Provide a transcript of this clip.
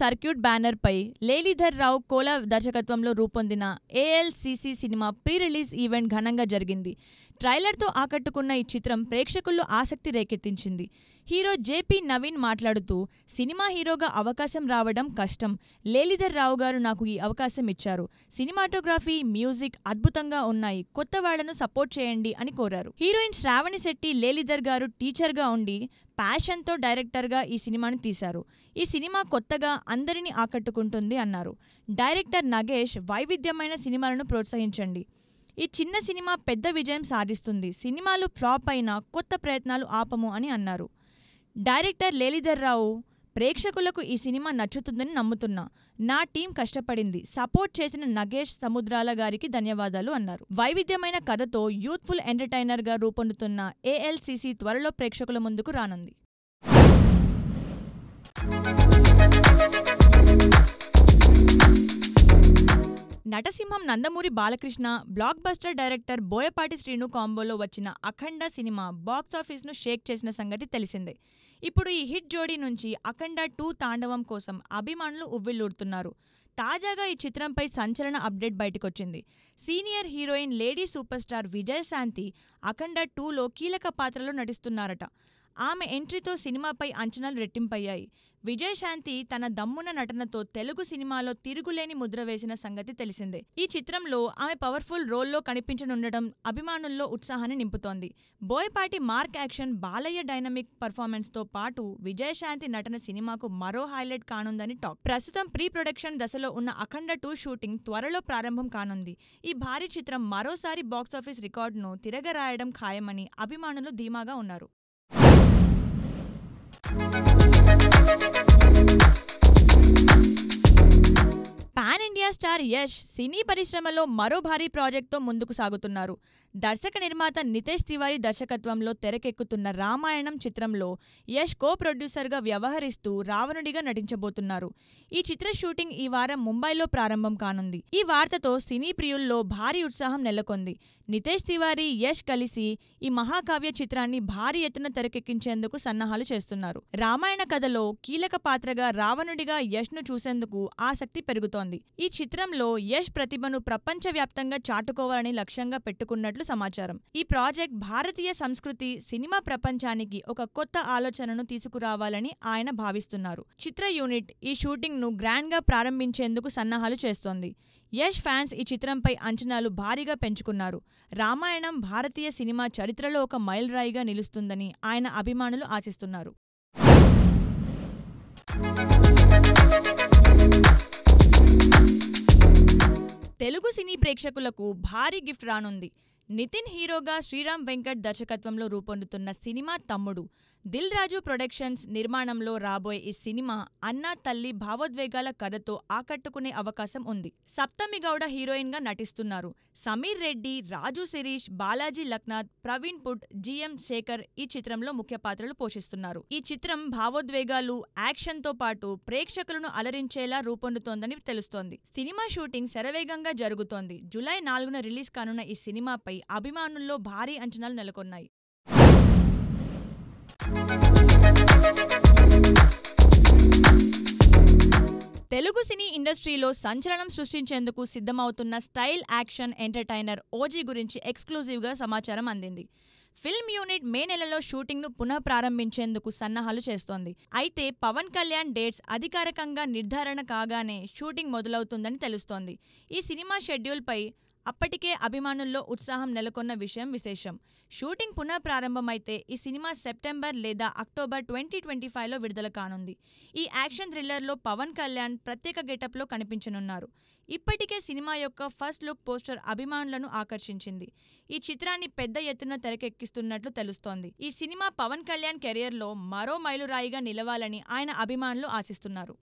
Circuit banner పై లేలీధర్ రావు కోలా దర్శకత్వంలో రూపొందిన ఏఎల్సీసీ cinema pre release event ఘనంగా జరిగింది. ట్రైలర్తో ఆకట్టుకున్న ఈ చిత్రం ప్రేక్షకుల్లో ఆసక్తి రేకెత్తించింది. హీరో జేపీ నవీన్ మాట్లాడుతూ, సినిమా హీరోగా అవకాశం రావడం కష్టం. లేలీధర్ రావు గారు నాకు ఈ అవకాశం ఇచ్చారు. సినిమాటోగ్రఫీ, మ్యూజిక్ అద్భుతంగా ఉన్నాయి. కొత్త వాళ్లను సపోర్ట్ చేయండి అని కోరారు. హీరోయిన్ శ్రావణి శెట్టి లేలీధర్ గారు టీచర్గా ఉండి ప్యాషన్తో డైరెక్టర్గా ఈ సినిమాను తీశారు. ఈ సినిమా కొత్తగా అందరినీ ఆకట్టుకుంటుంది అన్నారు. డైరెక్టర్ నగేష్, వైవిధ్యమైన సినిమాలను ప్రోత్సహించండి. ఈ చిన్న సినిమా పెద్ద విజయం సాధిస్తుంది. సినిమాలు ఫ్లాప్ అయినా కొత్త ప్రయత్నాలు ఆపము అని అన్నారు. డైరెక్టర్ లేలీధర్ రావు, ప్రేక్షకులకు ఈ సినిమా నచ్చుతుందని నమ్ముతున్నా. నా టీం కష్టపడింది. సపోర్ట్ చేసిన నగేష్ సముద్రాల గారికి ధన్యవాదాలు అన్నారు. వైవిధ్యమైన కథతో యూత్ఫుల్ ఎంటర్టైనర్గా రూపొందుతున్న ఏఎల్సీసీ త్వరలో ప్రేక్షకుల ముందుకు రానుంది. నటసింహం Nandamuri Balakrishna, blockbuster director Boyapati Srinu కాంబోలో వచ్చిన అఖండ సినిమా బాక్సాఫీస్ను షేక్ చేసిన సంగతి తెలిసిందే. ఇప్పుడు ఈ హిట్ జోడీ నుంచి అఖండ 2 తాండవం కోసం అభిమానులు ఉవ్విళ్లూరుతున్నారు. తాజాగా ఈ చిత్రంపై సంచలన అప్డేట్ బయటకొచ్చింది. Senior heroine lady superstar Vijayashanti Akhanda 2లో కీలక పాత్రలో నటిస్తున్నారట. ఆమె ఎంట్రీతో సినిమాపై అంచనాలు రెట్టింపయ్యాయి. విజయశాంతి తన దమ్మున నటనతో తెలుగు సినిమాలో తిరుగులేని ముద్ర వేసిన సంగతి తెలిసిందే. ఈ చిత్రంలో ఆమె పవర్ఫుల్ రోల్లో కనిపించనుండటం అభిమానుల్లో ఉత్సాహాన్ని నింపుతోంది. Boyapati mark action, Balayya dynamic పర్ఫార్మెన్స్తో పాటు విజయశాంతి నటన సినిమాకు మరో హైలైట్ కానుందని టాక్. ప్రస్తుతం ప్రీ ప్రొడక్షన్ దశలో ఉన్న అఖండ 2 షూటింగ్ త్వరలో ప్రారంభం కానుంది. ఈ భారీ చిత్రం మరోసారి బాక్సాఫీస్ రికార్డును తిరగరాయడం ఖాయమని అభిమానులు ధీమాగా ఉన్నారు. పాన్ ఇండియా స్టార్ యష్ సినీ పరిశ్రమలో మరో భారీ ప్రాజెక్ట్తో ముందుకు సాగుతున్నారు. దర్శక నిర్మాత నితేష్ తివారీ దర్శకత్వంలో తెరకెక్కుతున్న రామాయణం చిత్రంలో యష్ కో ప్రొడ్యూసర్గా వ్యవహరిస్తూ రావణుడిగా నటించబోతున్నారు. ఈ చిత్ర షూటింగ్ ఈ వారం ముంబైలో ప్రారంభం కానుంది. ఈ వార్తతో సినీ ప్రియుల్లో భారీ ఉత్సాహం నెలకొంది. నితేష్ తివారీ, యష్ కలిసి ఈ మహాకావ్య చిత్రాన్ని భారీ ఎత్తున తెరకెక్కించేందుకు సన్నాహాలు చేస్తున్నారు. రామాయణ కథలో కీలక పాత్రగా రావణుడిగా యష్ను చూసేందుకు ఆసక్తి పెరుగుతోంది. ఈ చిత్రంలో యష్ ప్రతిభను ప్రపంచవ్యాప్తంగా చాటుకోవాలని లక్ష్యంగా పెట్టుకున్నట్లు సమాచారం. ఈ ప్రాజెక్ట్ భారతీయ సంస్కృతి, సినిమా ప్రపంచానికి ఒక కొత్త ఆలోచనను తీసుకురావాలని ఆయన భావిస్తున్నారు. చిత్ర యూనిట్ ఈ షూటింగ్ ను గ్రాండ్ గా ప్రారంభించేందుకు సన్నాహాలు చేస్తోంది. యష్ ఫ్యాన్స్ ఈ చిత్రంపై అంచనాలు భారీగా పెంచుకున్నారు. రామాయణం భారతీయ సినిమా చరిత్రలో ఒక మైలురాయిగా నిలుస్తుందని ఆయన అభిమానులు ఆశిస్తున్నారు. తెలుగు సినీ ప్రేక్షకులకు భారీ గిఫ్ట్ రానుంది. నితిన్ హీరోగా శ్రీరామ్ వెంకట్ దర్శకత్వంలో రూపొందుతున్న సినిమా తమ్ముడు. దిల్ రాజు ప్రొడక్షన్స్ నిర్మాణంలో రాబోయే ఈ సినిమా అన్నా తల్లి భావోద్వేగాల కథతో ఆకట్టుకునే అవకాశం ఉంది. సప్తమి గౌడ హీరోయిన్ గా నటిస్తున్నారు. సమీర్ రెడ్డి, రాజు శిరీష్, బాలాజీ లక్నాథ్, ప్రవీణ్ పుట్, జిఎం శేఖర్ ఈ చిత్రంలో ముఖ్య పాత్రలు పోషిస్తున్నారు. ఈ చిత్రం భావోద్వేగాలు, యాక్షన్తో పాటు ప్రేక్షకులను అలరించేలా రూపొందుతోందని తెలుస్తోంది. సినిమా షూటింగ్ శరవేగంగా జరుగుతోంది. జూలై 4న రిలీజ్ కానున్న ఈ సినిమాపై అభిమానుల్లో భారీ అంచనాలు నెలకొన్నాయి. తెలుగు సినీ ఇండస్ట్రీలో సంచలనం సృష్టించేందుకు సిద్ధమవుతున్న స్టైల్ యాక్షన్ ఎంటర్టైనర్ ఓజీ గురించి ఎక్స్క్లూజివ్గా సమాచారం అందింది. ఫిల్మ్ యూనిట్ మే నెలలో షూటింగ్ను పునః ప్రారంభించేందుకు సన్నాహాలు చేస్తోంది. అయితే పవన్ కళ్యాణ్ డేట్స్ అధికారికంగా నిర్ధారణ కాగానే షూటింగ్ మొదలవుతుందని తెలుస్తోంది. ఈ సినిమా షెడ్యూల్పై అప్పటికే అభిమానుల్లో ఉత్సాహం నెలకొన్న విషయం విశేషం. షూటింగ్ పునః ప్రారంభమైతే ఈ సినిమా సెప్టెంబర్ లేదా అక్టోబర్ 2025లో విడుదల కానుంది. ఈ యాక్షన్ థ్రిల్లర్లో పవన్ కళ్యాణ్ ప్రత్యేక గెటప్లో కనిపించనున్నారు. ఇప్పటికే సినిమా యొక్క ఫస్ట్ లుక్ పోస్టర్ అభిమానులను ఆకర్షించింది. ఈ చిత్రాన్ని పెద్ద ఎత్తున తెరకెక్కిస్తున్నట్లు తెలుస్తోంది. ఈ సినిమా పవన్ కళ్యాణ్ కెరియర్లో మరో మైలురాయిగా నిలవాలని ఆయన అభిమానులు ఆశిస్తున్నారు.